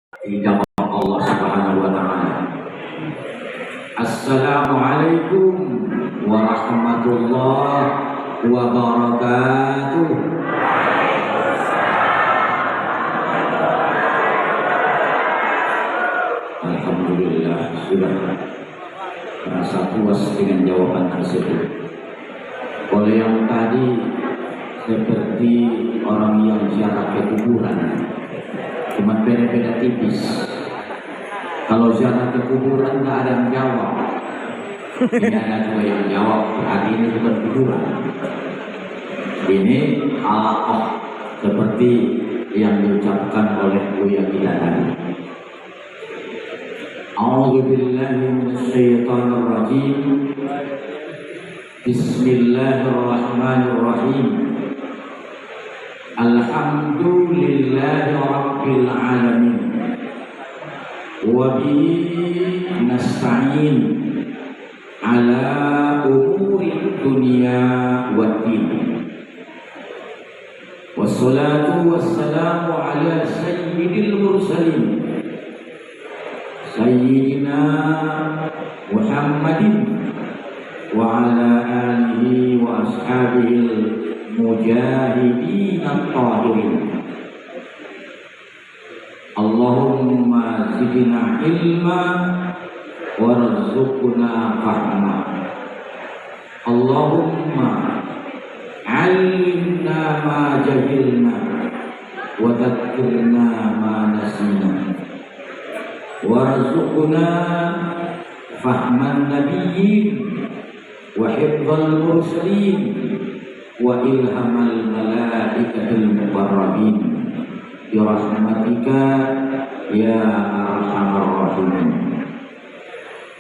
Hidayah Allah Subhanahu wa taala. Assalamualaikum warahmatullahi wabarakatuh. Alhamdulillah sudah merasa puas dengan jawaban tersebut. Kalau yang tadi seperti orang yang ziarah ke kuburan, cuma beda-beda tipis. Kalau ziarah ke kuburan nggak ada yang jawab, tidak ada juga yang jawab. Hari ini bukan kuburan, ini halaqah seperti yang diucapkan oleh Buya kita tadi. A'udzu billahi minasyaitonir rajim. Bismillahirrahmanirrahim. Alhamdulillahi rabbil alamin. Wa bihi nasta'in ala umuri dunya waddin. Wassalatu wassalamu ala sayyidil mursalin Sayyidina Muhammadin wa ala alihi wa ashabihi mujahidin at-tahirin. Allahumma zidna ilma warzuqna fahma. Allahumma allimna ma jahilna wa dhakkirna ma nasina. Warzuqna fahman nabiyyin wa hifdzal mursalin wa ilhamal malaikatil muqarrabin bi rahmatika ya arhamar rahimin.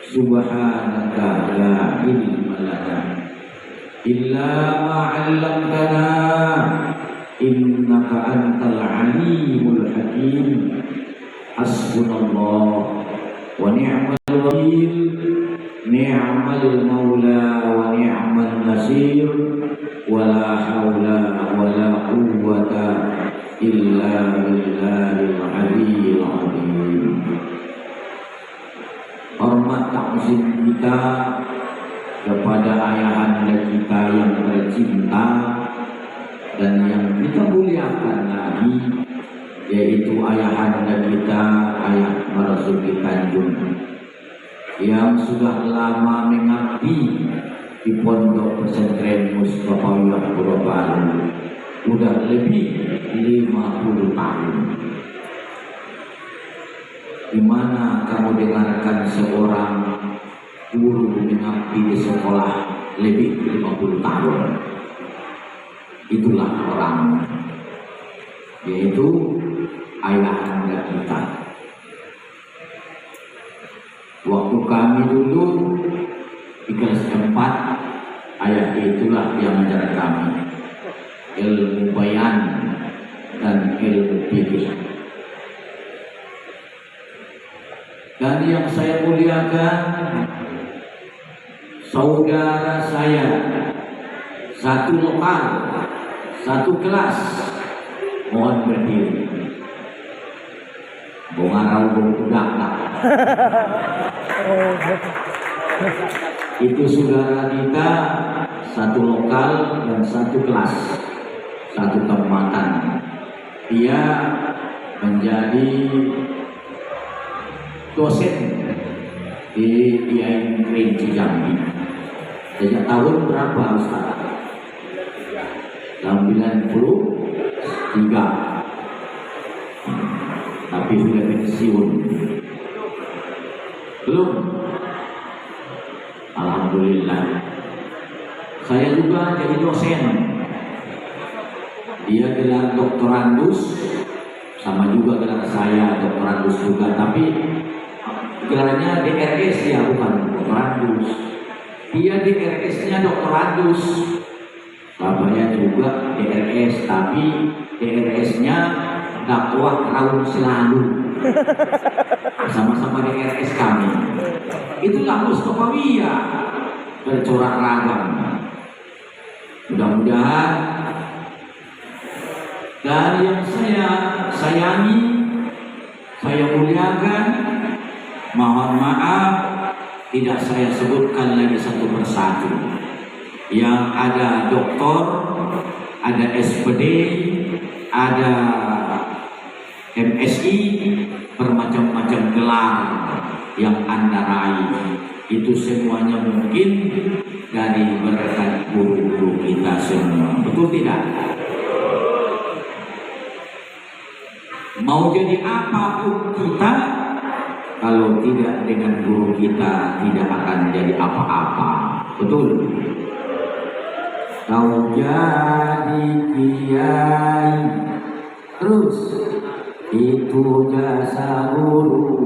Subhanaka la ilma lana illa ma 'allamtana innaka antal alimul hakim. Hasbunallah wa ni'mal wakil, ni'mal maula wa ni'mal nasir, wa la haula wa la quwwata illa billahil aliyyil azim. Hormat takzim kita kepada ayahanda kita yang tercinta dan yang kita muliakan lagi, yaitu ayahanda kita, Ayah Marzuki Tanjung, yang sudah lama mengabdi di Pondok Pesantren Mustafawiyah Pulau Baru, sudah lebih 50 tahun. Di mana kamu dengarkan seorang guru mengabdi di sekolah lebih 50 tahun? Itulah orang, yaitu ayahanda kita. Waktu kami dulu di kelas 4, ayah itulah yang mengajar kami ilmu bayan dan ilmu fikih. Dan yang saya muliakan, saudara saya satu lokal, satu kelas, mohon berdiri. Bongarau budak. Itu saudara kita satu lokal dan satu kelas, satu tempatan. Dia menjadi dosen di IAIN Kerinci Jambi. Sejak tahun berapa Ustaz? 93. Tapi sudah pensiun. Belum. Alhamdulillah. Saya juga jadi dosen. Dia gelar doktorandus, sama juga gelar saya doktorandus juga, tapi gelarnya DRS ya, bukan doktorandus. Dia DRS-nya doktorandus. Bapaknya juga DRS, tapi DRS-nya dakwah tahun selalu. Sama-sama DRS kami. Itulah Mustafawiyah bercorak ragam. Mudah-mudahan dan yang saya sayangi saya muliakan, mohon maaf tidak saya sebutkan lagi satu persatu. Yang ada doktor, ada SPD, ada MSI, bermacam-macam gelar yang Anda raih. Itu semuanya mungkin dari berkat guru-guru kita semua. Betul tidak? Mau jadi apapun kita, kalau tidak dengan guru kita tidak akan jadi apa-apa. Betul? Kau jadi kiai, terus itu jasa guru.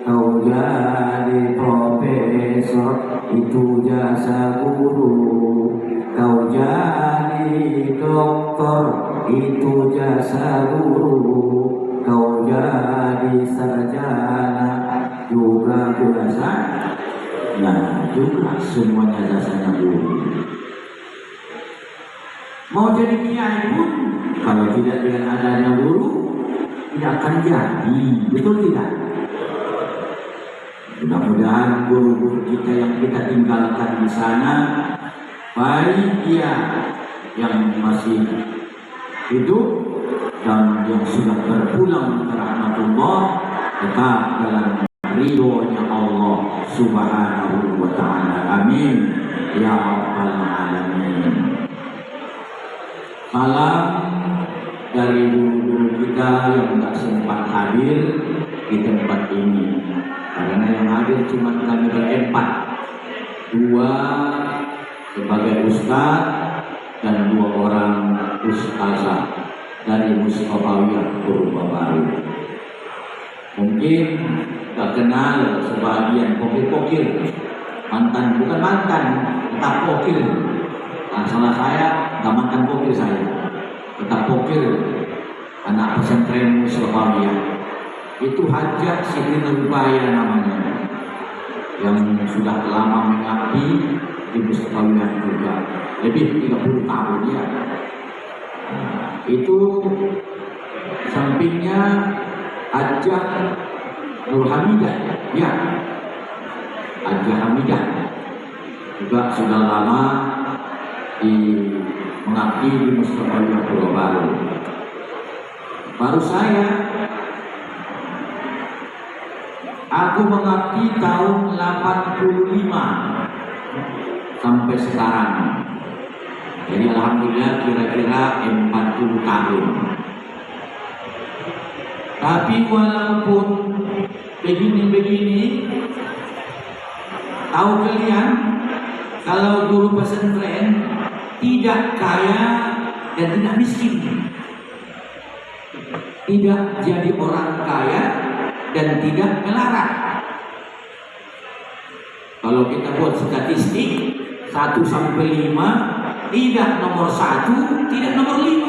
Kau jadi profesor, itu jasa guru. Kau jadi dokter, itu jasa guru. Kau jadi sarjana, juga jasa. Nah, juga semuanya jasanya guru. Mau jadi kiai pun, kalau tidak dengan adanya guru, tidak akan jadi. Betul tidak? Mudah-mudahan guru-guru kita yang kita tinggalkan di sana, baik dia yang masih hidup dan yang sudah berpulang ke rahmatullah, tetap dalam ridhonya Allah Subhanahu wa ta'ala. Amin ya rabbal alamin. Salam dari guru-guru kita yang tidak sempat hadir di tempat ini, karena yang hadir cuma kami berempat, 2 sebagai ustadz dan 2 orang ustazah dari Mustafawiyah Purba Baru. Mungkin tak kenal sebagian pokir-pokir, mantan, bukan mantan, tetap pokir. Salah saya, tak mantan pokir saya, tetap pokir, anak pesantren Mustafawiyah. Itu Hajat Siti Nurbaya namanya, yang sudah lama mengabdi di Mustafawiyah juga, lebih 30 tahun ya. Itu sampingnya Hajah Nur Hamidah, ya, Hajah Hamidah juga sudah lama mengabdi di Mustafawiyah Purba Baru. Baru saya, aku mengabdi tahun 85 sampai sekarang. Jadi alhamdulillah kira-kira 40 tahun. Tapi walaupun begini-begini, tahu kalian kalau guru pesantren tidak kaya dan tidak miskin, tidak jadi orang kaya dan tidak melarat. Kalau kita buat statistik 1 sampai 5, tidak nomor 1, tidak nomor 5.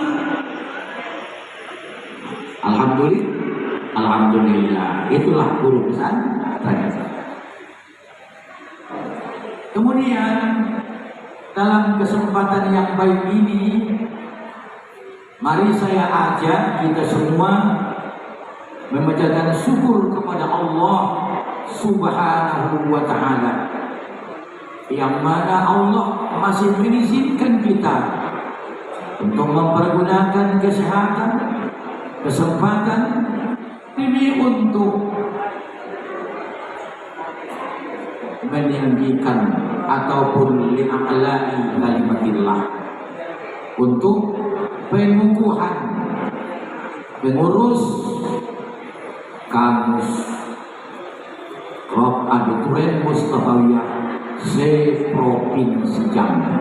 Alhamdulillah, itulah guru pesantren. Kemudian dalam kesempatan yang baik ini, mari saya ajak kita semua memanjatkan syukur kepada Allah Subhanahu wa ta'ala, yang mana Allah masih mengizinkan kita untuk mempergunakan kesehatan, kesempatan ini untuk meninggikan ataupun li'a'la'i kalimatillah, untuk pengukuhan pengurus kamus Rob Aduturen Mustafawiyah se-Provinsi Jambi.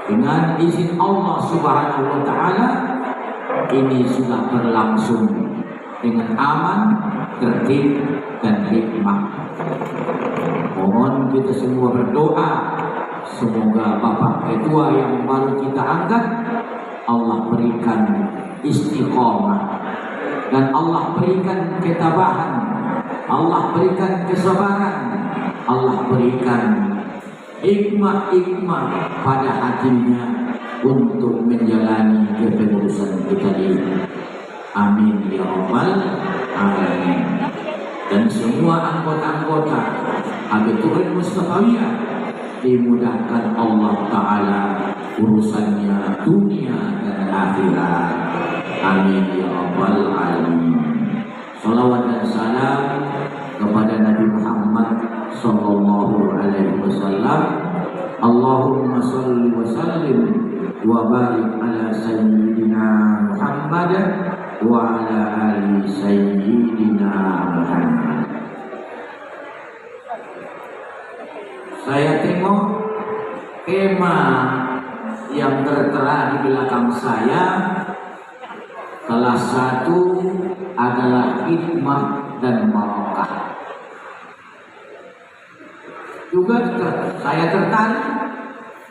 Dengan izin Allah Subhanahu wa ta'ala, ini sudah berlangsung dengan aman, tertib, dan hikmah. Mohon kita semua berdoa, semoga Bapak Ketua yang baru kita angkat, Allah berikan istiqomah, dan Allah berikan ketabahan, Allah berikan kesabaran, Allah berikan hikmah-hikmah pada hatinya untuk menjalani kepengurusan kita ini. Amin ya rabbal alamin. Dan semua anggota-anggota Habibur Mustafawiyah dimudahkan Allah Ta'ala urusannya dunia dan akhirat. Amin ya rabbal alamin. Salawat dan salam kepada Nabi Muhammad sallallahu alaihi wasallam. Allahumma shalli wa sallim wa barik ala sayyidina Muhammad wa ala ali sayyidina Muhammad. Saya tengok kemah yang tertera di belakang saya, salah satu adalah hikmah dan barokah. Juga saya tertarik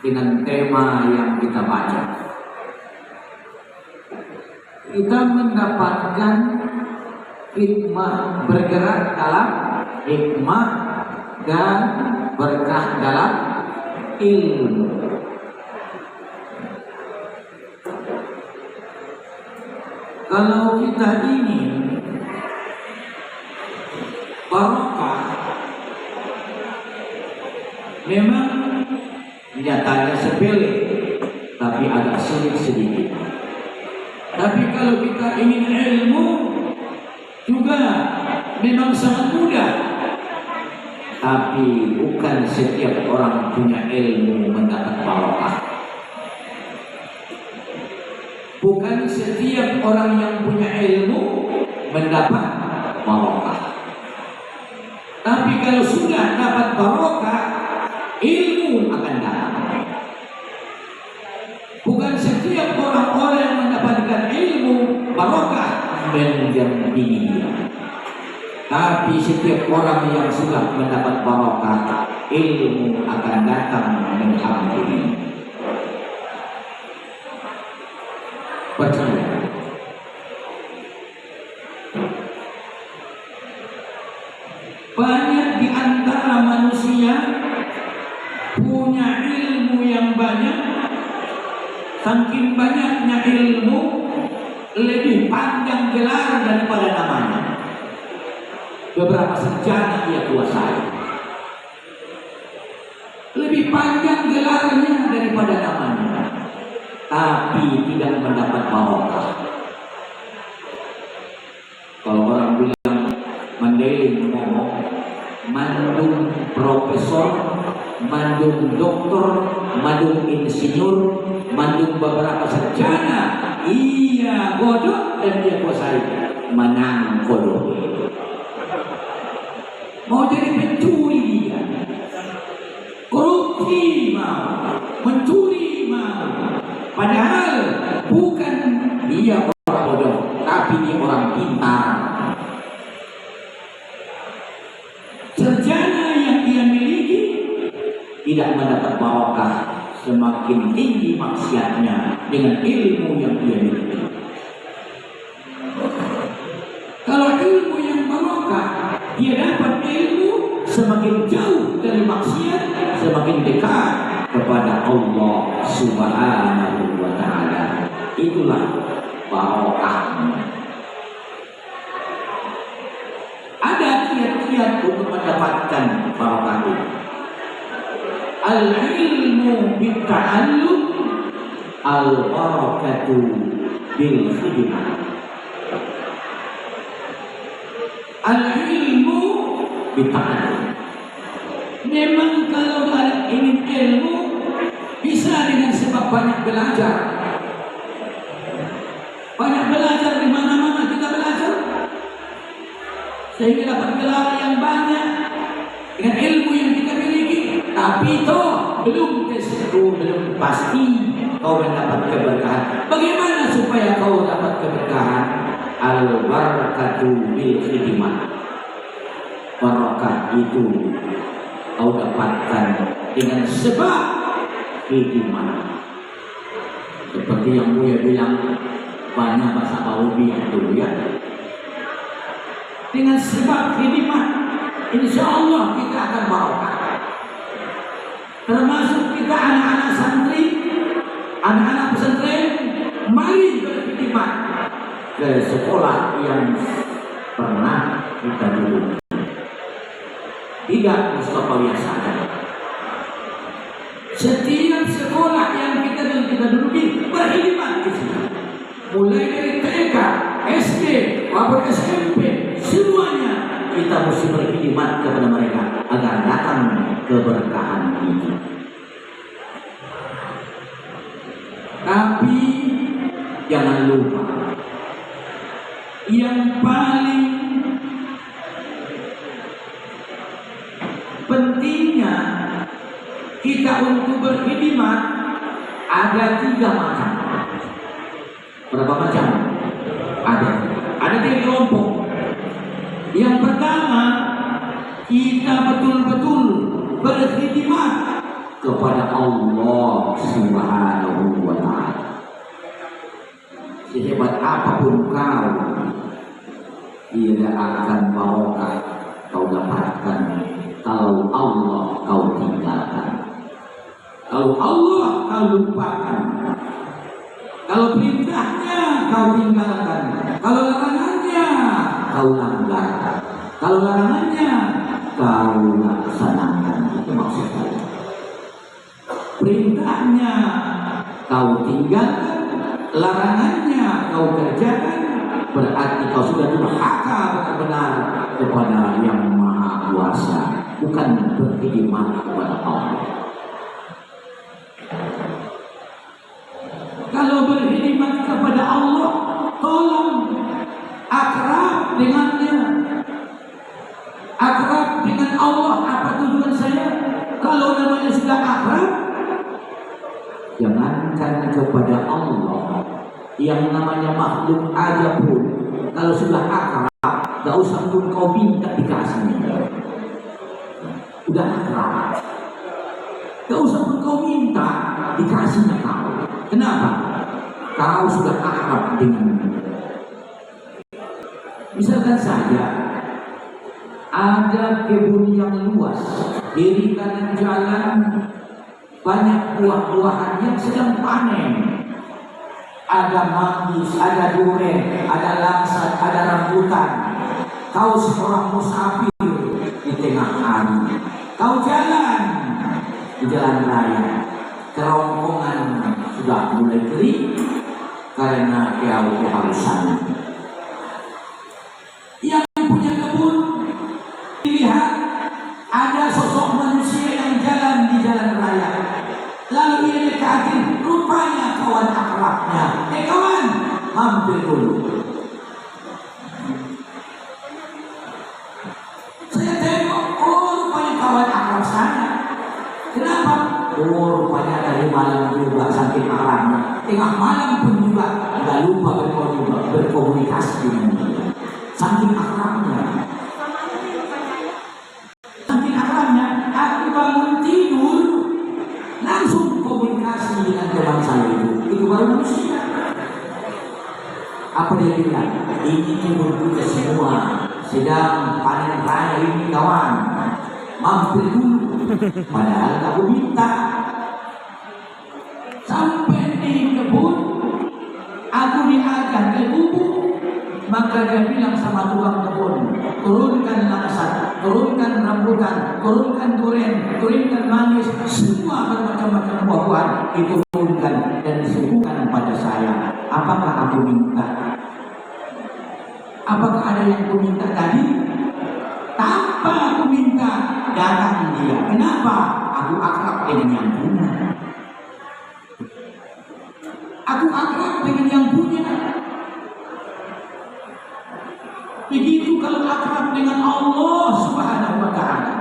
dengan tema yang kita baca. Kita mendapatkan hikmah, bergerak dalam hikmah dan berkah dalam ilmu. Kalau kita ingin barokah, memang nyatanya sepele, tapi agak sulit sedikit. Tapi kalau kita ingin ilmu, juga memang sangat mudah. Tapi bukan setiap orang punya ilmu mendapat barokah. Bukan setiap orang yang punya ilmu mendapat barokah. Tapi kalau sudah dapat barokah, ilmu akan datang. Bukan setiap orang-orang yang mendapatkan ilmu barokah menjadi dia. Tapi setiap orang yang sudah mendapat barokah, ilmu akan datang menghampiri. Percaya. Banyak di antara manusia punya ilmu yang banyak, saking banyaknya ilmu lebih panjang gelar daripada namanya. Beberapa sarjana ia kuasai, lebih panjang gelarnya daripada namanya, tapi tidak mendapat barokah. Kalau orang bilang Mandailing ngomong, mandung profesor, mandung doktor, mandung insinyur, mandung beberapa sarjana, iya bodoh dan dia kuasai, menang bodoh. Mau jadi pencuri dia, korupsi mau, mencuri mau, padahal bukan dia orang bodoh, tapi dia orang pintar. Sarjana yang dia miliki tidak mendapat barokah, semakin tinggi maksiatnya dengan ilmu yang dia miliki. Kalau ilmu yang barokah, dia dapat ilmu, semakin jauh dari maksiat, semakin dekat kepada Allah Subhanahu wa ta'ala. Itulah barokahnya. Ada kiat-kiat untuk mendapatkan barokah itu. Al-ilmu bitta'allum, al-barakatu bil khidmah. Al-ilmu bitta'allum. Memang kalau ingin ilmu bisa dengan sebab banyak belajar. Banyak belajar, di mana-mana kita belajar, sehingga dapat gelar yang banyak dengan ilmu yang kita miliki. Tapi itu belum tentu, belum pasti kau mendapat keberkahan. Bagaimana supaya kau dapat keberkahan? Al-barakatu bil khidmah. Barakah itu kau dapatkan dengan sebab khidmah. Seperti yang Buya bilang, banyak bahasa Arabi itu ya. Dengan sebab khidmah, insya Allah kita akan barokah. Termasuk kita anak-anak santri, anak-anak pesantren, mari berkhidmat. ke sekolah yang pernah kita duduk. Tidak, Mustafa biasakan. Setiap sekolah yang kita duduki berkhidmat di sini. Mulai dari TK, SD, maupun SMP, semuanya kita mesti berkhidmat kepada mereka agar datang keberkahan itu. Tapi jangan lupa, yang paling pentingnya kita untuk berkhidmat ada 3 macam. Berapa macam? Ada 3 kelompok. Yang pertama, kita betul-betul berkhidmat kepada Allah Subhanahu wa Ta'ala. Sehebat apapun kau, tidak akan barokah kau dapatkan kalau Allah kau tinggalkan. Kalau Allah kau lupakan, kalau perintahnya kau tinggalkan, kalau larangannya kau langgar, kalau larangannya kau laksanakan. Itu maksud saya. Perintahnya kau tinggalkan, larangannya kau kerjakan, berarti kau sudah durhaka benar-benar kepada Yang Maha Kuasa, bukan berkhidmat kepada Allah. Kalau berkhidmat kepada Allah, tolong akrab dengannya. Akrab dengan Allah, apa tujuan saya? Kalau namanya sudah akrab, jangankan kepada Allah, yang namanya makhluk aja pun, kalau sudah akrab, gak usah pun kau minta dikasihnya. Udah akrab, gak usah pun kau minta dikasihnya kau. Kenapa? Kau sudah akrab dengan. Misalkan saja ada kebun yang luas, kiri kanan jalan banyak buah-buahan yang sedang panen. Ada manggis, ada durian, ada langsat, ada rambutan. Kau seorang musafir di tengah hari, kau jalan di jalan raya, kerongkongan sudah mulai kering karena kau kehausan. Yang punya kebun dilihat ada sosok manusia yang jalan di jalan raya, lalu ia dekati, rupanya kawan akrabnya. Kawan, mampir dulu. Saya tengok, oh rupanya kawan akrab saya. Kenapa? Oh rupanya dari malam juga saking akrabnya, tengah malam pun juga nggak lupa berkomunikasi dengan dia. Saking akrabnya. Saking akrabnya, aku bangun tidur langsung komunikasi dengan teman saya itu baru manusia. Apa dia bilang? Ini kebun kita semua sedang panen raya ini kawan, mampir dulu. Padahal aku minta. Sampai di kebun, aku diajak ke gubuk, maka dia bilang sama tukang kebun, turunkan langsat, turunkan rambutan, turunkan durian, turunkan manggis, semua bermacam-macam buah-buahan diturunkan dan disuguhkan pada saya. Apakah aku minta? Apakah ada yang aku minta tadi? Tanpa aku minta, datang dia. Kenapa? Aku akrab dengan yang punya. Aku akrab dengan yang punya. Begitu kalau akrab dengan Allah Subhanahu wa Ta'ala.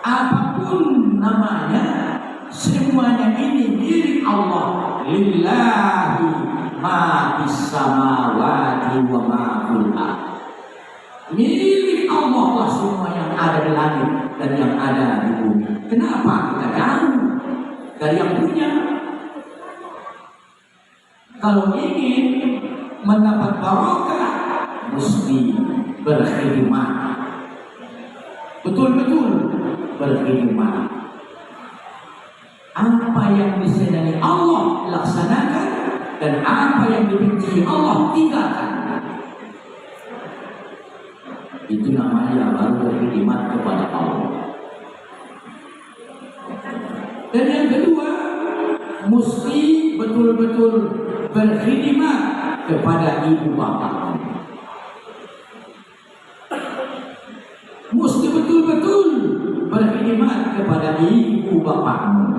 Apapun namanya, semuanya ini milik Allah. Lillahi ma fis samawati wa ma fil ardh. Milik Allah lah semua yang ada di langit dan yang ada di bumi. Kenapa kita jauh dari yang punya? Kalau ingin mendapat barokah, mesti berkhidmat. Betul-betul berkhidmat. Apa yang bisa dari Allah laksanakan, dan apa yang dibenci Allah tinggalkan. Itu namanya baru berkhidmat kepada Allah. Dan yang kedua, mesti betul-betul berkhidmat kepada ibu bapa. Mesti betul-betul berkhidmat kepada ibu bapakmu.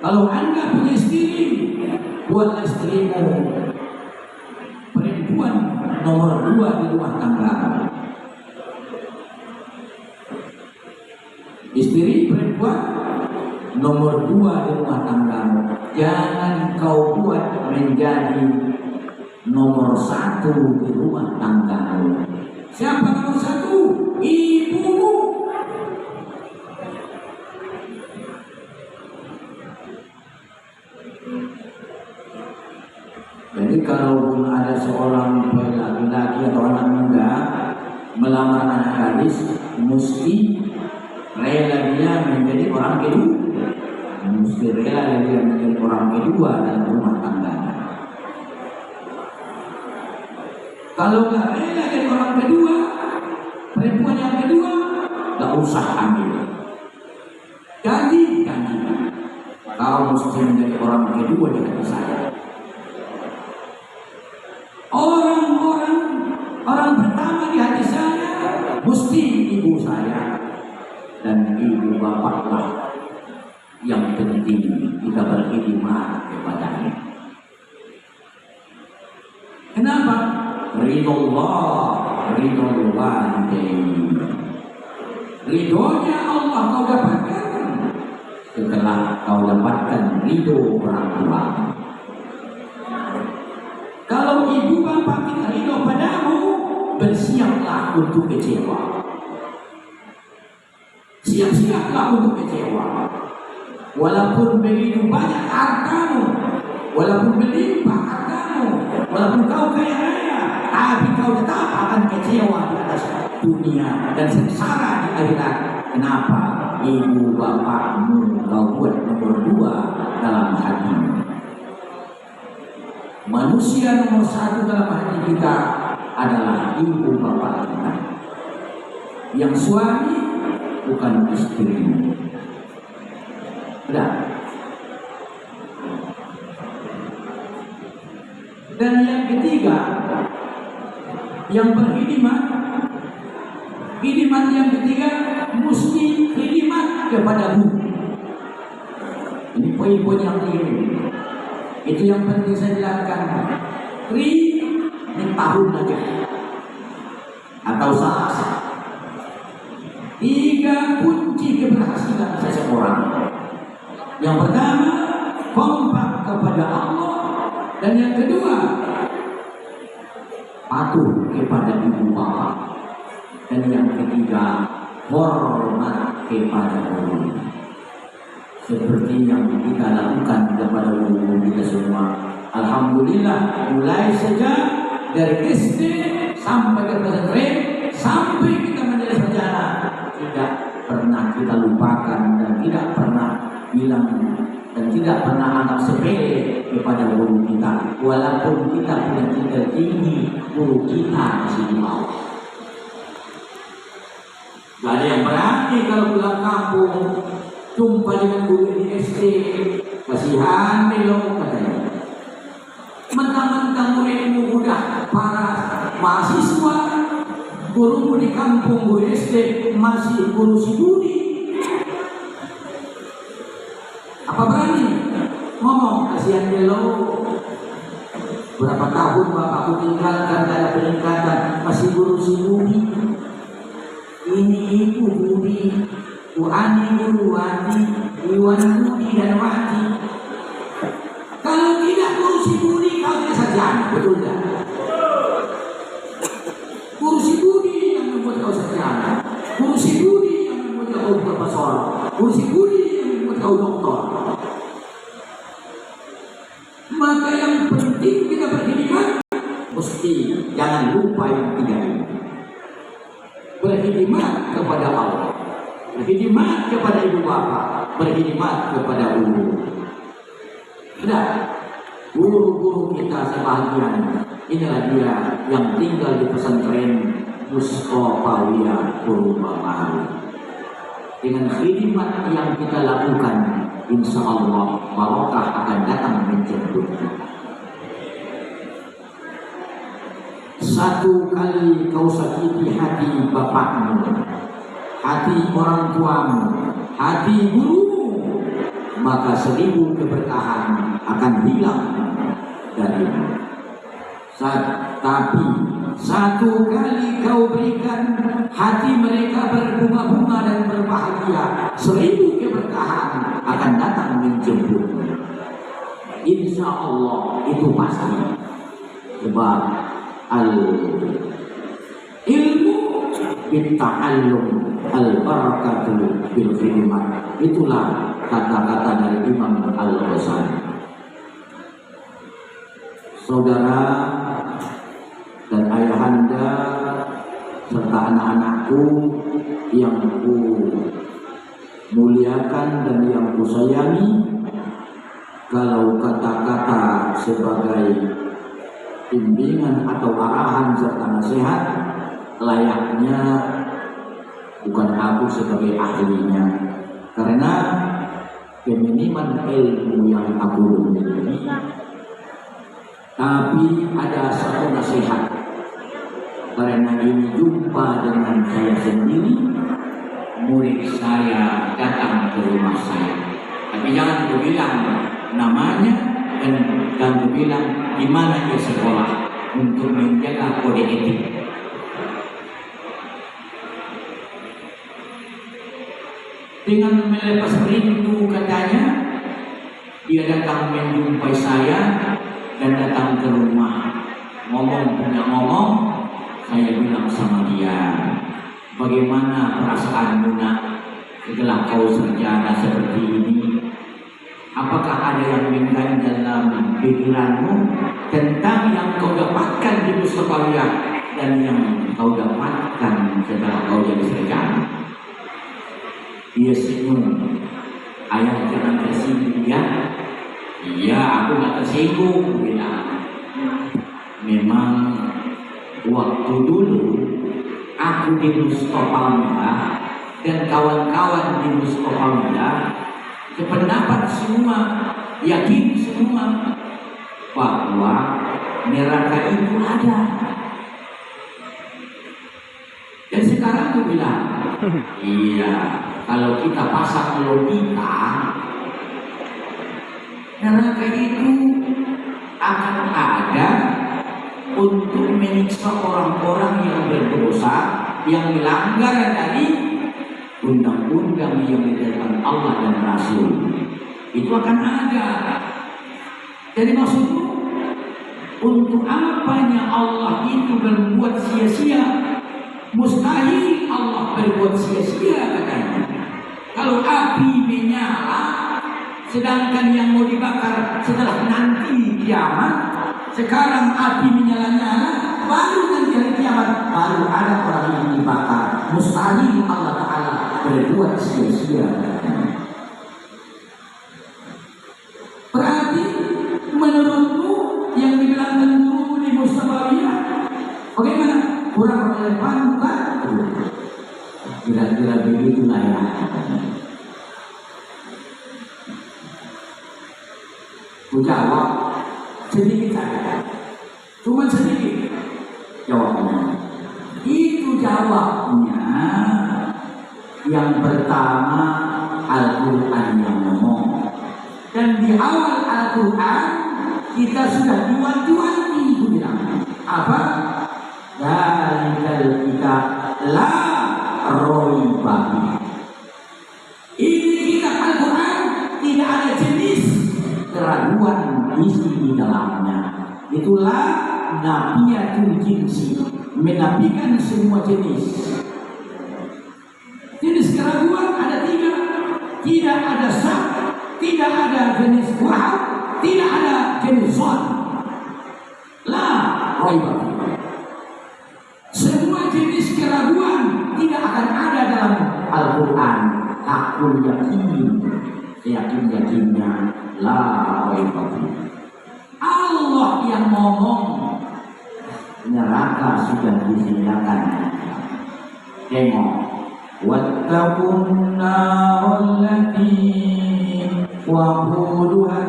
Kalau Anda punya istri, buatlah istrimu perempuan nomor 2 di rumah tangga. Istri perempuan nomor 2 di rumah tangga. Jangan kau buat menjadi nomor 1 di rumah tangga. Siapa nomor 1? Ibumu. Jadi kalau ada seorang laki-laki atau anak muda melamar anak gadis, mesti rela dia menjadi orang kedua. Mesti rela dia menjadi orang kedua dalam rumah tangga. Kalau nggak rela jadi orang kedua, perempuan yang kedua, nggak usah ambil. Janji, kau mesti menjadi orang kedua di hati saya. Orang pertama di hati saya mesti ibu saya dan ibu bapaklah yang penting kita berkhidmat kepadanya. Kenapa? Ridhonya Allah kau dapatkan setelah kau dapatkan ridho orang tua. Kalau ibu bapak tidak ridho padamu, bersiaplah untuk kecewa. Siap-siaplah untuk kecewa. Walaupun begitu banyak hartamu, walaupun berlimpah hartamu, walaupun kau kaya raya, tapi kau tetap akan kecewa di atas dunia dan sengsara di akhirat. Kenapa? Ibu bapakmu kau buat nomor 2 dalam hatimu. Manusia nomor 1 dalam hati kita adalah ibu bapak kita. Yang suami bukan istri. Sudah. Dan yang ketiga, yang berkhidmat yang ketiga mesti khidmat kepada Bu. Ini poin-poin yang ini. Itu yang penting saya jelaskan. Ini tahun aja atau salah 3 kunci keberhasilan seseorang. Yang pertama, kompak kepada Allah, dan yang kedua, patuh kepada ibu bapak, dan yang ketiga, hormat kepada guru. Seperti yang kita lakukan kepada guru kita semua. Alhamdulillah, mulai sejak dari SD sampai ke pesantren, sampai kita menjadi sarjana, tidak pernah kita lupakan dan tidak pernah bilang dan tidak pernah anggap sepele kepada guru kita. Walaupun kita punya titel tinggi, guru kita masih di bawah. Gak ada yang berani kalau pulang kampung jumpa dengan guru di SD, kasihan lo katanya. Mentang-mentang muridmu udah para mahasiswa, gurumu di kampung guru SD masih guru si Budi. Apa berani ngomong kasihan lo? Berapa tahun bapakku tinggalkan, tak ada peningkatan, masih guru si Budi. Ini ibu Budi, Bu Ani guru Wati, Iwan Budi dan Wati. Kalau tidak guru si Budi, kau tidak sarjana, betul tidak? Guru si Budi yang membuat kau sarjana, guru si Budi yang membuat kau profesor, guru si Budi yang membuat kau doktor. Maka yang penting kita berkhidmat, mesti jangan lupa yang 3 ini. Berkhidmat kepada Allah, berkhidmat kepada ibu bapak, berkhidmat kepada guru. Sudah, guru-guru kita sebagian inilah dia yang tinggal di pesantren Mustofawiyah Purwamahari. Dengan khidmat yang kita lakukan, insya Allah barokah akan datang menjemput. Satu kali kau sakiti hati bapakmu, hati orang tuamu, hati gurumu, maka 1000 keberkahan akan hilang darimu. Tapi satu kali kau berikan hati mereka berbunga-bunga dan berbahagia, 1000 keberkahan akan datang menjemputmu. Insya Allah itu pasti. Sebab ilmu bitta'allum al-barakatu bil khidmat. Itulah kata-kata dari Imam Al-Ghazali. Saudara dan ayahanda serta anak-anakku yang ku muliakan dan yang ku sayangi, kalau kata-kata sebagai bimbingan atau arahan serta nasihat layaknya bukan aku sebagai ahlinya, karena keminiman ilmu yang aku miliki. Tapi ada satu nasihat, karena ini jumpa dengan saya sendiri, murid saya datang ke rumah saya. Tapi jangan ku bilang namanya dan jangan ku bilang di mana dia sekolah, untuk menjaga kode etik. Dengan melepas rindu katanya, dia datang menjumpai saya dan datang ke rumah. Ngomong, saya bilang sama dia, bagaimana perasaanmu nak setelah kau sarjana seperti ini? Apakah ada yang mengganjal dalam pikiranmu tentang yang kau dapatkan di Mustofawiyah dan yang kau dapatkan setelah kau jadi sarjana? Dia senyum. Ayah jangan tersinggung ya. Iya, aku gak tersinggung, bilang. Memang waktu dulu aku di Mustofawiyah dan kawan-kawan di Mustofawiyah sependapat semua, yakin semua bahwa neraka itu ada. Dan sekarang aku bilang, iya, kalau kita pasang logika, neraka itu akan ada untuk menyiksa orang-orang yang berdosa, yang melanggar dari undang-undang yang ditetapkan Allah dan Rasul. Itu akan ada. Jadi maksudku, untuk apanya Allah itu berbuat sia-sia? Mustahil Allah berbuat sia-sia katanya. Kalau api menyala, sedangkan yang mau dibakar setelah nanti kiamat, sekarang api menyala-nyala, baru nanti hari kiamat baru ada orang yang dibakar. Mustahil Allah Ta'ala berbuat sia-sia. Berarti menurutmu yang dibilangkan guru di Mustofawiyah bagaimana? Kurang relevan bukan? Kira-kira begitulah ya. Ku jawab sedikit saja, cuma sedikit jawabnya. Itu jawabnya yang pertama Al-Quran yang ngomong. Dan di awal Al-Quran kita sudah diwanti-wanti, aku bilang apa? Dzalikal kitab la raiba fihi. Ini kitab Al-Quran tidak ada jenis keraguan isi di dalamnya. Itulah nafiyatul jinsi, menafikan semua jenis. Jenis keraguan ada 3. Tidak ada syak, tidak ada jenis wahab, tidak ada jenis zon. La raiba fihi. Semua jenis keraguan tidak akan ada dalam Al-Quran. Hakul yakin, seyakin-yakinnya la raiba fihi. Allah yang ngomong neraka sudah disediakan. Tengok, wattaqun narul lati wattaqun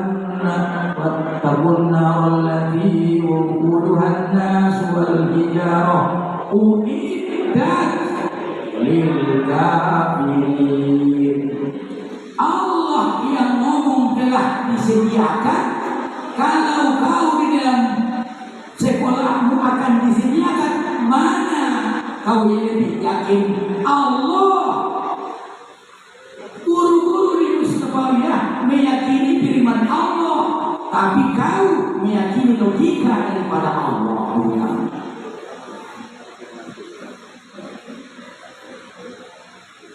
narul lati waquduhan nas wal hijarah uiddat lil kafirin. Allah yang ngomong telah disediakan. Kalau kau di dalam sekolahmu akan disediakan, mana kau lebih yakin? Allah. Guru-guru di Mustafawiyah meyakini firman Allah, tapi kau meyakini logika daripada Allah.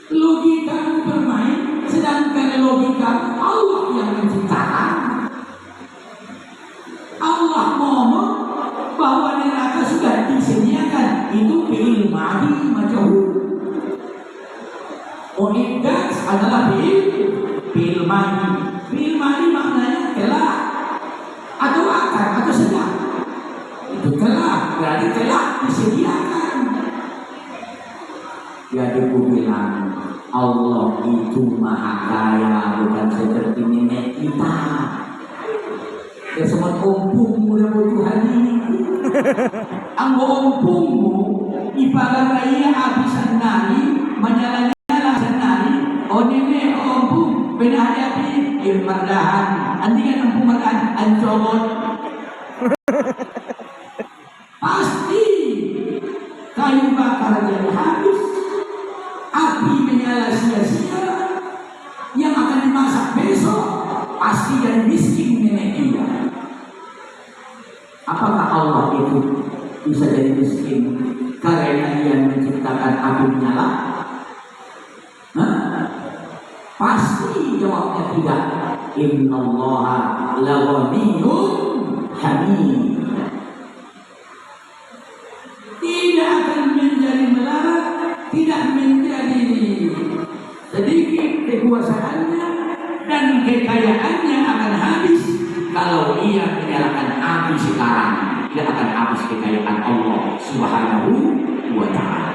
Logikamu bermain, sedangkan logika Allah yang menciptakan. Allah ngomong bahwa neraka sudah disediakan, itu fi'il madhi majhul. Uiddat adalah fi'il madhi. Fi'il madhi maknanya telah atau akan atau sedang. Itu telah, berarti telah disediakan. Jadi aku bilang Allah itu maha kaya, bukan seperti nenek kita. Ya semua ompungmu dan Tuhan ini. Anggo ompungmu ibarat ia habisan nari menyala-nyala senari. Oh nenek ompung beda hati ilmardahan. Andingan ompung makan ancomot. Pasti kayu bakar jadi habis. Api menyala sia-sia. Yang akan dimasak besok pasti jadi miskin nenek dia. Apakah Allah itu bisa jadi miskin karena Dia menciptakan api menyala? Pasti jawabnya tidak. Innallaha laghaniyun hamid. Tidak akan menjadi melarat, tidak menjadi sedikit kekuasaannya dan kekayaannya akan habis. Kalau ia menyalakan api sekarang, tidak akan habis kekayaan Allah Subhanahu wa ta'ala.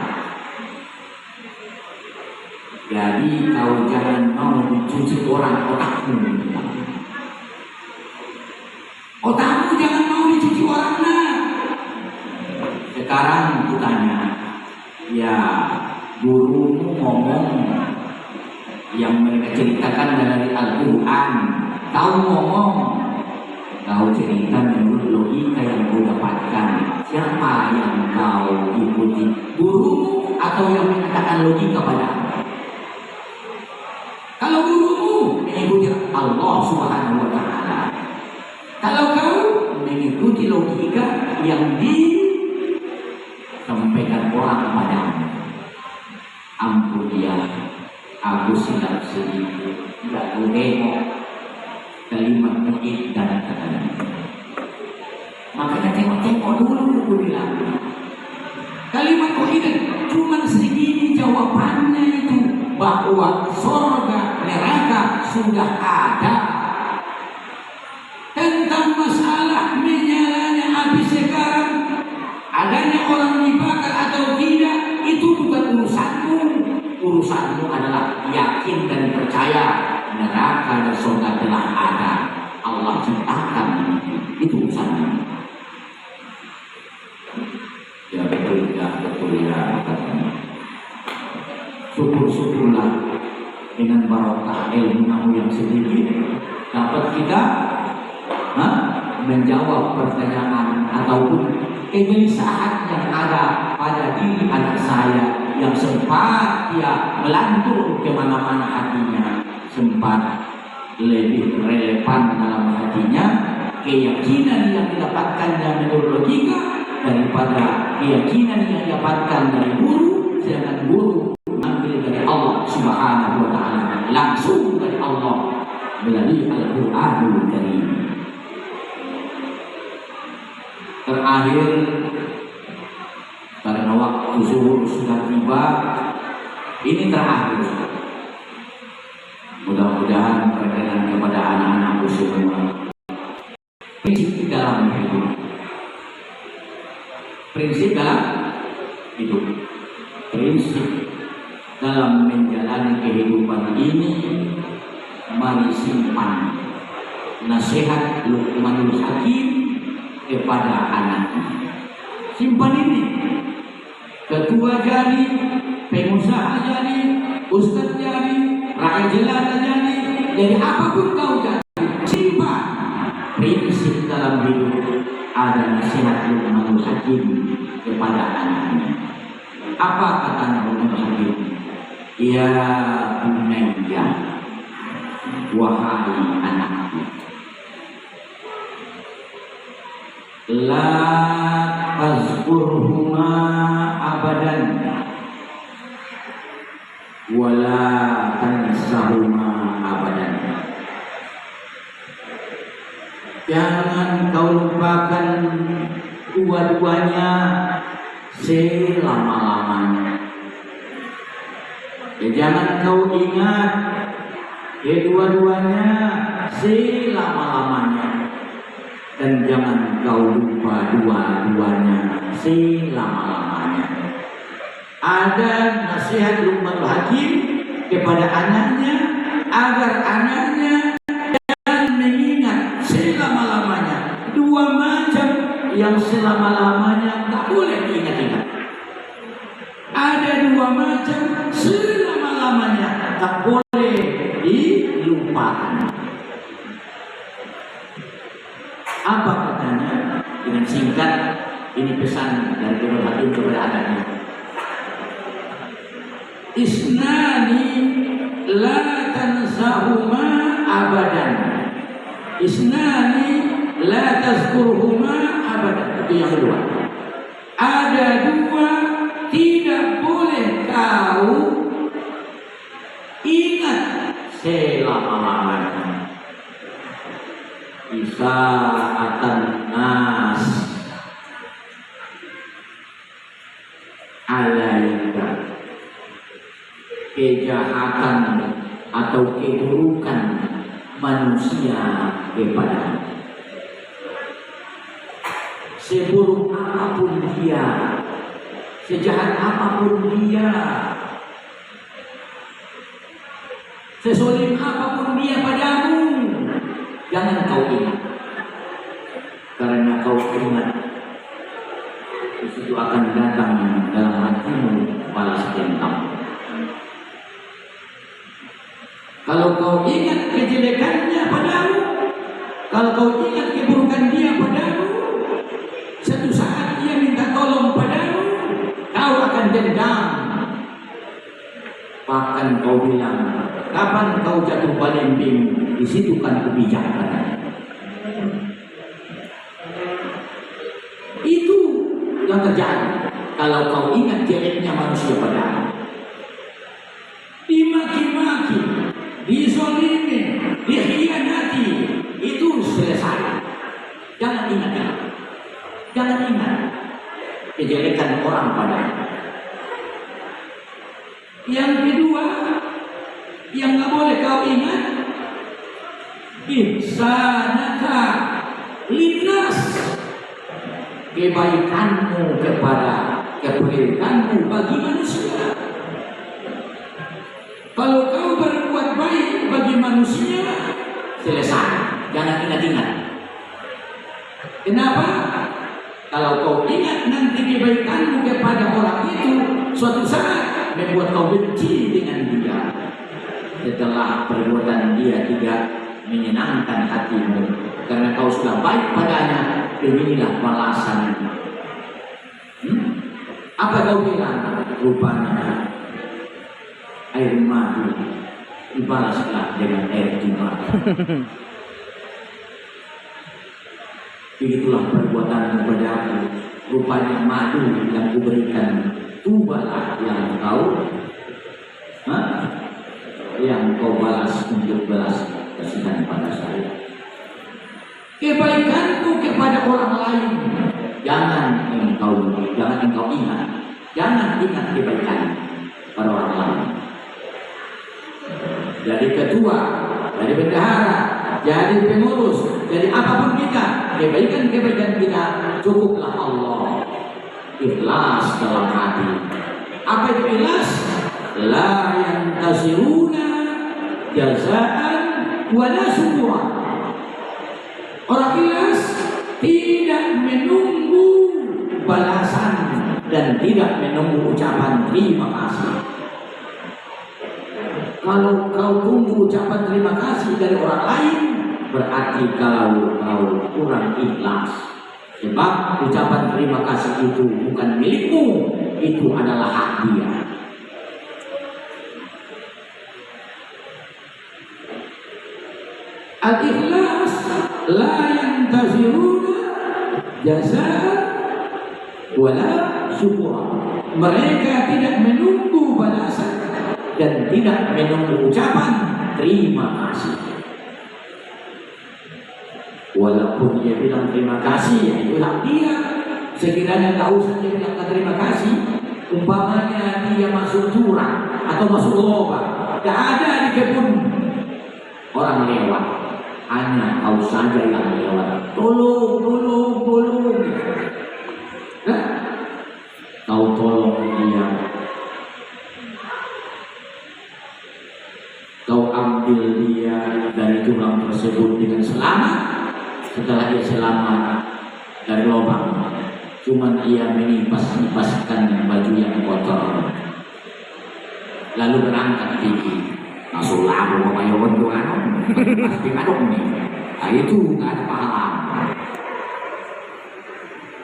Jadi kau jangan mau dicuci orang otakmu. Otakmu jangan mau dicuci orang. Sekarang kutanya, ya gurumu ngomong yang mereka ceritakan dari Al-Quran, kau ngomong. Kau cerita menurut logika yang kau dapatkan. Siapa yang kau ikuti? Gurumu atau yang mengatakan logika padamu? Kalau gurumu mengikuti Allah Subhanahu wa ta'ala. Kalau kau mengikuti logika yang disampaikan orang padamu. Ampun ya, aku silap sedikit, tidak nengok kalimat mu'id dan kata-kata. Makanya tengok-tengok dulu aku bilang. Kalimat mu'id cuma segini jawabannya itu, bahwa surga neraka sudah ada. Tentang masalah menyalanya api sekarang, adanya orang dibakar atau tidak, itu bukan urusanmu. Urusanmu adalah yakin dan percaya neraka dan surga telah ada. Allah ciptakan, itu urusannya. Ya betul ya, syukur-syukurlah dengan barokah ilmu yang sedikit dapat kita menjawab pertanyaan ataupun kegelisahan yang ada pada diri anak saya yang sempat dia melantur kemana-mana hatinya, sempat lebih relevan dalam hatinya keyakinan yang didapatkannya menurut logika daripada keyakinan yang didapatkan dari guru, sedangkan guru ambil dari Allah Subhanahu wa ta'ala, langsung dari Allah melalui Al-Quranul Karim. Terakhir, karena waktu zuhur sudah tiba, ini terakhir. Mudah-mudahan semua. Prinsip dalam hidup. Prinsip dalam hidup. Prinsip dalam menjalani kehidupan ini, mari simpan nasihat Luqmanul Hakim kepada anaknya. Simpan ini. Ketua jadi, pengusaha jadi, ustaz jadi, rakyat jelata jadi apapun kau jadi, simpan prinsip dalam hidup. Ada nasihat Luqmanul Hakim kepada anaknya. Apa kata Luqmanul Hakim? Ya bunayya, wahai anakku, la tazkurhuma abadan wala tansahuma abadan. Jangan kau lupakan dua-duanya selama-lamanya. Jangan kau ingat kedua-duanya selama-lamanya. Dan jangan kau lupa dua-duanya selama-lamanya. Ada nasihat Luqmanul Hakim kepada anaknya agar anaknya jangan mengingat selama-lamanya. Dua macam yang selama-lamanya tak boleh diingat-ingat. Ada dua macam selama-lamanya tak boleh dilupakan. Apa katanya? Dengan singkat, ini pesan dari Luqmanul Hakim kepada anaknya. Isnani la tansahuma abadan. Isnani la tazkurhuma abadan. Itu yang kedua. Ada dua tidak boleh kau ingat selama-lamanya. Isa'atan nas alaika, kejahatan atau keburukan manusia kepada, seburuk apapun dia, sejahat apapun dia, sesolim apapun dia padamu, jangan kau ingat. Karena kau ingat, di situ akan datang dalam hatimu balas dendam. Kalau kau ingat kejelekannya padamu, kalau kau ingat keburukan dia padamu, satu saat dia minta tolong padamu, kau akan dendam. Bahkan kau bilang, kapan kau jatuh balimbing, di situ kan kebijakan. Itu yang terjadi kalau kau ingat jeleknya manusia padamu. Dimaki-maki, dizolimi, dikhianati, itu selesai. Jangan ingat, jangan ingat kejelekan orang padamu. Yang kedua, yang nggak boleh kau ingat, ihsanaka linnas, kebaikanmu kebaikanmu bagi manusia. Kalau kau berbuat baik bagi manusia, selesai. Jangan ingat-ingat. Kenapa? Kalau kau ingat nanti kebaikanmu kepada orang itu, suatu saat membuat kau benci dengan dia. Setelah perbuatan dia tidak menyenangkan hatimu, karena kau sudah baik padanya, beginilah balasan. Apa kau bilang? Rupanya air madu dibalaslah dengan air timah. Begitulah perbuatan kepada aku. Rupanya madu yang kuberikan, tubalah yang kau balas untuk balas kasihan pada saya. Kebaikanku kepada orang lain, jangan engkau ingat. Jangan ingat kebaikan pada orang lain. Dari ketua, dari bendahara, jadi pengurus, jadi apapun kita, kebaikan kita cukuplah Allah. Ikhlas dalam hati. Apa itu ikhlas? La yantasiruna jazaan wala syukuran. Orang ikhlas tidak menunggu balasan dan tidak menunggu ucapan terima kasih. Kalau kau tunggu ucapan terima kasih dari orang lain, berarti kau kurang ikhlas. Sebab ucapan terima kasih itu bukan milikmu, itu adalah hak dia. Al-ikhlas la yantaziruna jazaa wala syukura. Mereka tidak menunggu balasan dan tidak menunggu ucapan terima kasih. Walaupun dia bilang terima kasih, itu hak dia. Sekiranya tak usah dia bilang terima kasih. Umpamanya dia masuk jurang atau masuk lubang, tak ada di kebun orang lewat, hanya kau saja yang lewat. Tolong. Nah, kau tolong dia. Kau ambil dia dari jurang tersebut dengan selamat. Setelah dia selamat dari lubang, cuman ia menipaskan baju yang kotor, lalu berangkat pergi. Masuk labu mamayawon doang, pasti ngaduk nih. Nah, itu nggak ada pahala.